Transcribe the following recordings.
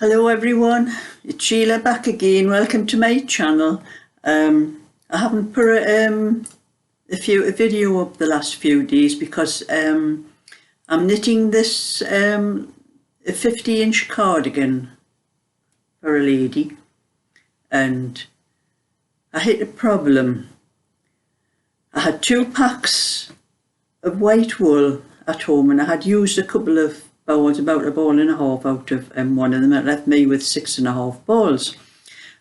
Hello everyone, it's Sheila back again. Welcome to my channel. I haven't put a video up the last few days because I'm knitting this a 50-inch cardigan for a lady, and I hit a problem. I had 2 packs of white wool at home, and I had used a couple of balls, about a ball and a half out of one of them. It left me with 6.5 balls.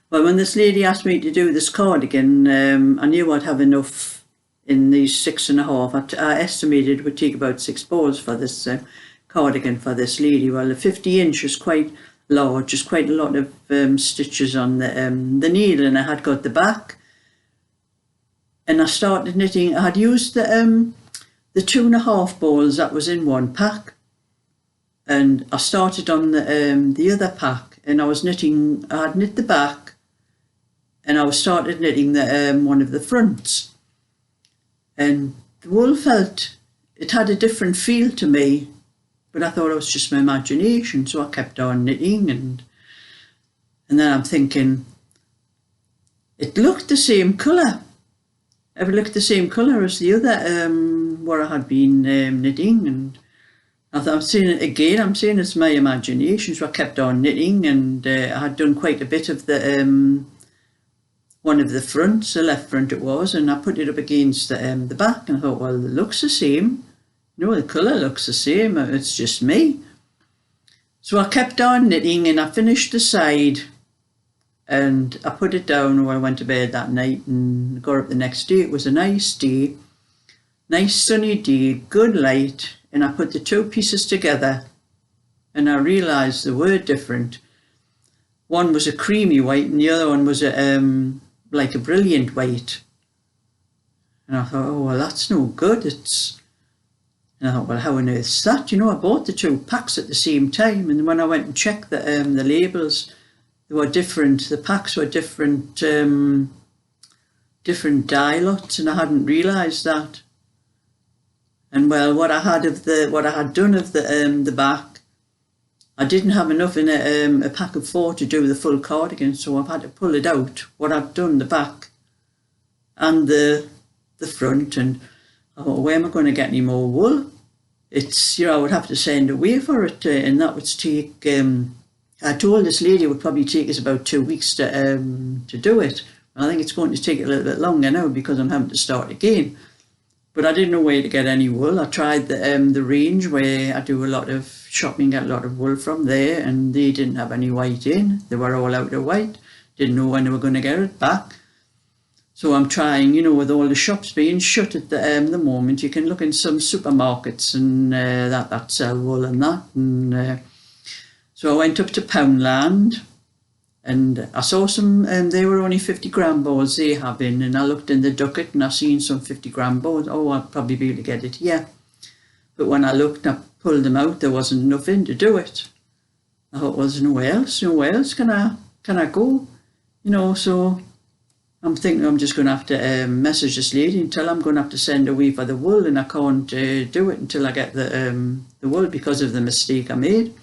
Well, when this lady asked me to do this cardigan, I knew I'd have enough in these 6.5. I estimated it would take about 6 balls for this cardigan for this lady. Well, the 50-inch is quite large. There's quite a lot of stitches on the needle, and I had got the back. And I started knitting. I had used the 2.5 balls that was in one pack. And I started on the other pack, and I was knitting. I had knit the back, and I started knitting the one of the fronts. And the wool it had a different feel to me, but I thought it was just my imagination, so I kept on knitting, and then I'm thinking, it looked the same colour. It looked the same colour as the other where I had been knitting, and I'm seeing it again. I'm saying it's my imagination, so I kept on knitting, and I had done quite a bit of the one of the fronts, the left front it was, and I put it up against the back, and I thought, well, it looks the same. You know, the colour looks the same. It's just me. So I kept on knitting, and I finished the side, and I put it down when I went to bed that night, and got up the next day. It was a nice day, nice sunny day, good light. And I put the 2 pieces together, and I realised they were different. One was a creamy white, and the other one was like a brilliant white. And I thought, oh, well, that's no good. And I thought, well, how on earth is that? You know, I bought the 2 packs at the same time, and when I went and checked the labels, they were different. The packs were different, different dye lots, and I hadn't realised that. And well, what I had done of the back, I didn't have enough in a pack of 4 to do the full cardigan, so I've had to pull it out. What I've done, the back and the front, and I thought, where am I going to get any more wool? It's, you know, I would have to send away for it, and that would take. I told this lady it would probably take us about 2 weeks to do it. I think it's going to take a little bit longer now because I'm having to start again. But I didn't know where to get any wool. I tried the range where I do a lot of shopping, get a lot of wool from there, and they didn't have any white in. They were all out of white. Didn't know when they were going to get it back. So I'm trying, you know, with all the shops being shut at the moment, you can look in some supermarkets and that sell wool and that. And so I went up to Poundland, and I saw some, they were only 50-gram balls they have in, and I looked in the ducket and I seen some 50-gram balls. Oh, I'll probably be able to get it here. But when I looked, I pulled them out, there wasn't enough in to do it. I thought, well, there's nowhere else can I go? You know, so I'm thinking I'm just going to have to message this lady and tell her I'm going to have to send away for the wool, and I can't do it until I get the wool because of the mistake I made.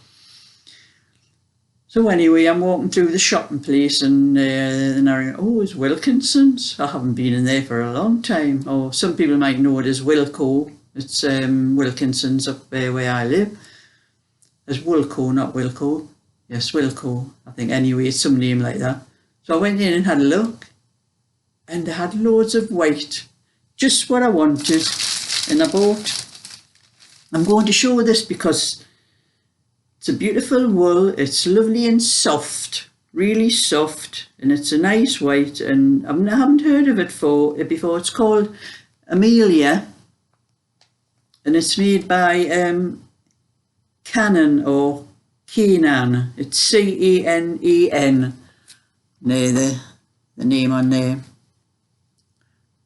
So anyway, I'm walking through the shopping place, and I oh, it's Wilkinson's. I haven't been in there for a long time. Or some people might know it as Wilko. It's Wilkinson's up there where I live. It's Wilko, not Wilko. Yes, Wilko. I think anyway, it's some name like that. So I went in and had a look, and they had loads of white, just what I wanted, and I bought. I'm going to show this because it's a beautiful wool. It's lovely and soft, really soft, and it's a nice white, and I haven't heard of it before. It's called Amelia, and it's made by Canon or Canan. It's C-A-N-A-N. There, the name on there.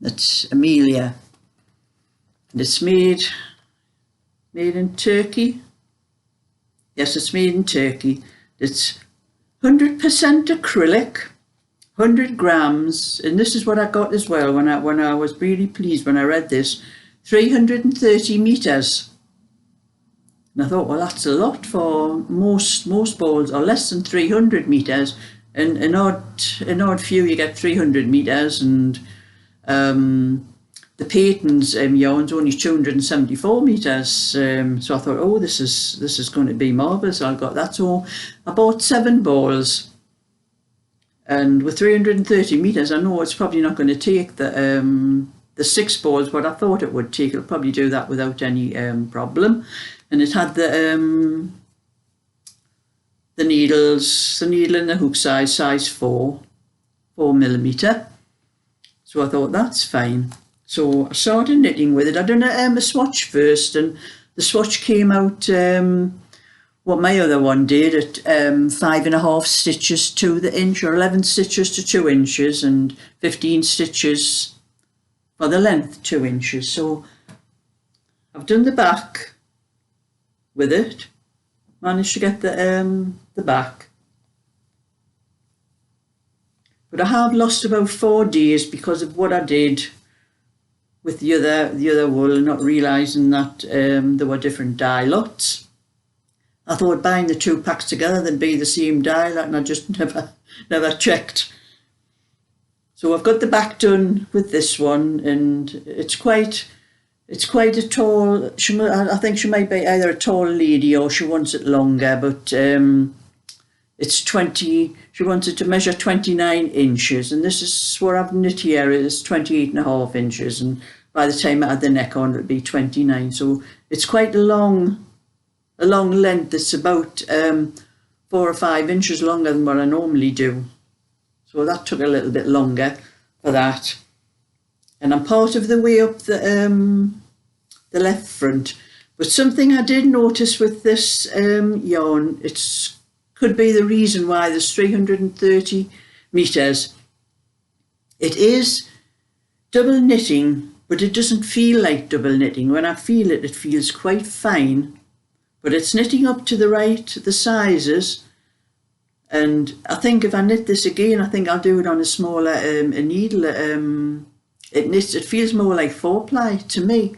That's Amelia, and it's made in Turkey. Yes, it's made in Turkey. It's 100% acrylic, 100 grams, and this is what I got as well when I was really pleased when I read this. 330 meters. And I thought, well, that's a lot for most bowls are less than 300 metres. And an odd few you get 300 metres, and the Peyton's yarn's only 274 metres. So I thought, oh, this is going to be marvellous. I got that. So I bought 7 balls, and with 330 metres, I know it's probably not going to take the 6 balls what I thought it would take. It'll probably do that without any problem. And it had the needles, the needle and the hook size 4mm. So I thought that's fine. So I started knitting with it. I done a swatch first, and the swatch came out what my other one did at 5.5 stitches to the inch, or 11 stitches to 2 inches, and 15 stitches for the length 2 inches. So I've done the back with it, managed to get the back, but I have lost about 4 days because of what I did with the other wool, not realising that there were different dye lots. I thought buying the 2 packs together they'd be the same dye lot, and I just never checked. So I've got the back done with this one, and it's quite a tall. I think she might be either a tall lady or she wants it longer, but it's 20. She wants it to measure 29 inches, and this is what I've knit here is 28.5 inches, and by the time I add the neck on, it'll be 29. So it's quite a long length. It's about 4 or 5 inches longer than what I normally do. So that took a little bit longer for that. And I'm part of the way up the left front. But something I did notice with this yarn, it could be the reason why there's 330 metres. It is double knitting, but it doesn't feel like double knitting. When I feel it, it feels quite fine. But it's knitting up to the sizes. And I think if I knit this again, I think I'll do it on a smaller a needle. It feels more like 4-ply to me,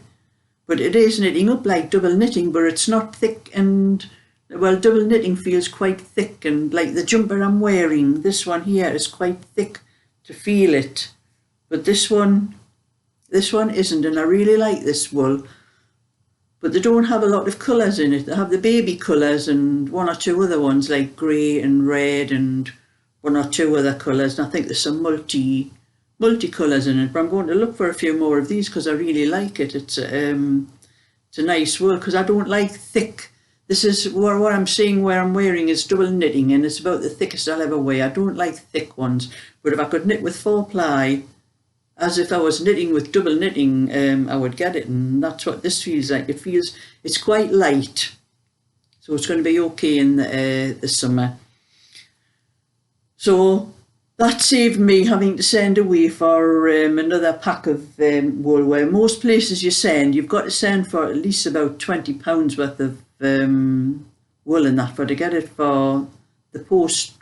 but it is knitting up like double knitting, but it's not thick. And well, double knitting feels quite thick, and like the jumper I'm wearing, this one here is quite thick to feel it, but this one isn't. And I really like this wool, but they don't have a lot of colours in it. They have the baby colours and 1 or 2 other ones like grey and red and 1 or 2 other colours. And I think there's some multi colours in it. But I'm going to look for a few more of these because I really like it. It's a nice wool, because I don't like thick. This is what I'm seeing where I'm wearing is double knitting, and it's about the thickest I'll ever wear. I don't like thick ones, but if I could knit with 4-ply, as if I was knitting with double knitting, I would get it, and that's what this feels like. It's quite light, so it's going to be okay in the summer. So that saved me having to send away for another pack of wool, where most places you've got to send for at least about £20 worth of wool and that, for to get it for the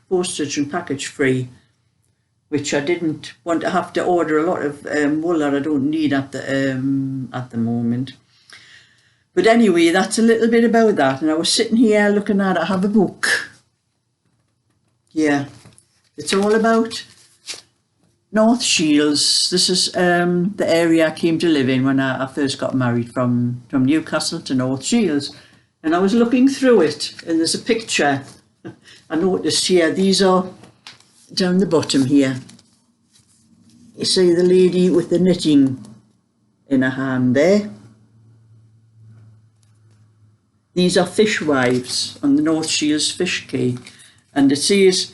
postage and package free, which I didn't want to have to order a lot of wool that I don't need at the moment. But anyway, that's a little bit about that. And I was sitting here looking at it. I have a book. Yeah, it's all about North Shields. This is the area I came to live in when I first got married, from Newcastle to North Shields. And I was looking through it, and there's a picture I noticed here. These are down the bottom here. You see the lady with the knitting in her hand there. These are fishwives on the North Shields fish quay, and it says,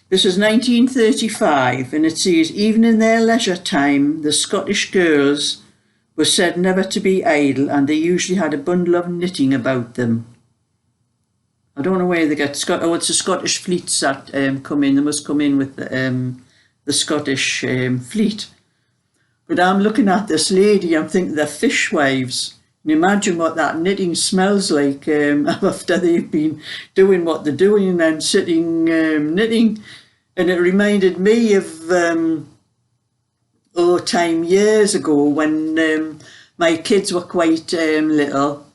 this is 1935, and it says, even in their leisure time, the Scottish girls were said never to be idle, and they usually had a bundle of knitting about them. I don't know where they get it's the Scottish fleets that come in. They must come in with the Scottish fleet. But I'm looking at this lady, I'm thinking they're fishwives. And imagine what that knitting smells like after they've been doing what they're doing and sitting knitting. And it reminded me of time years ago when my kids were quite little,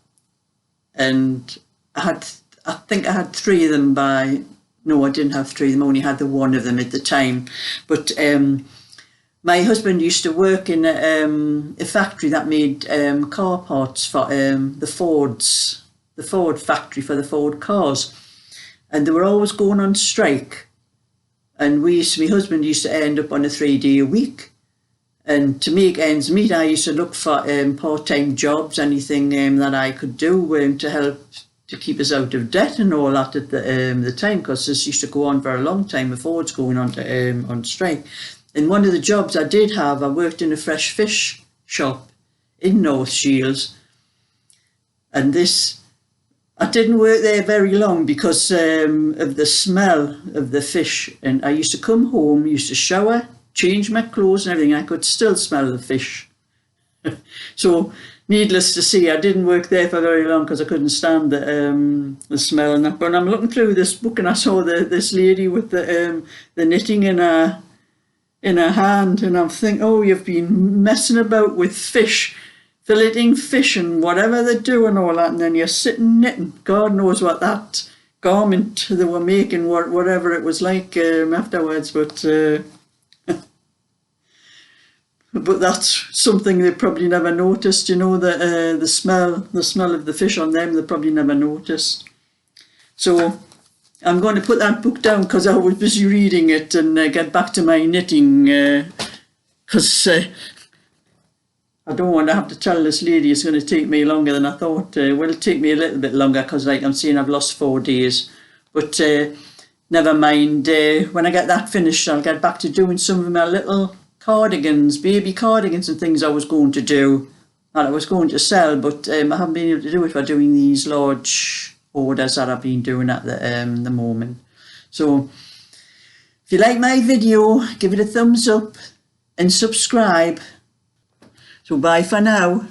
and I think I had 3 of them by, no, I didn't have 3 of them, I only had the 1 of them at the time. But my husband used to work in a factory that made car parts for the Ford factory for the Ford cars. And they were always going on strike. And my husband used to end up on a 3-day a week. And to make ends meet, I used to look for part-time jobs, anything that I could do to help to keep us out of debt and all that at the time, because this used to go on for a long time before it's going on strike. And one of the jobs I did have, I worked in a fresh fish shop in North Shields. And I didn't work there very long because of the smell of the fish. And I used to come home, used to shower, change my clothes and everything. I could still smell the fish. So, needless to say, I didn't work there for very long because I couldn't stand the smell and that. But I'm looking through this book and I saw this lady with the knitting in her hand, and I'm thinking, oh, you've been messing about with fish, filleting fish and whatever they do and all that, and then you're sitting knitting. God knows what that garment they were making, whatever it was like afterwards, but that's something they probably never noticed, you know, the smell of the fish on them, they probably never noticed. So I'm going to put that book down because I was busy reading it and get back to my knitting, because I don't want to have to tell this lady it's going to take me longer than I thought. Well, it'll take me a little bit longer because, like I'm saying, I've lost 4 days. But never mind, when I get that finished, I'll get back to doing some of my little cardigans, baby cardigans and things I was going to do, that I was going to sell, but I haven't been able to do it for doing these large orders that I've been doing at the moment. So if you like my video, give it a thumbs up and subscribe. So bye for now.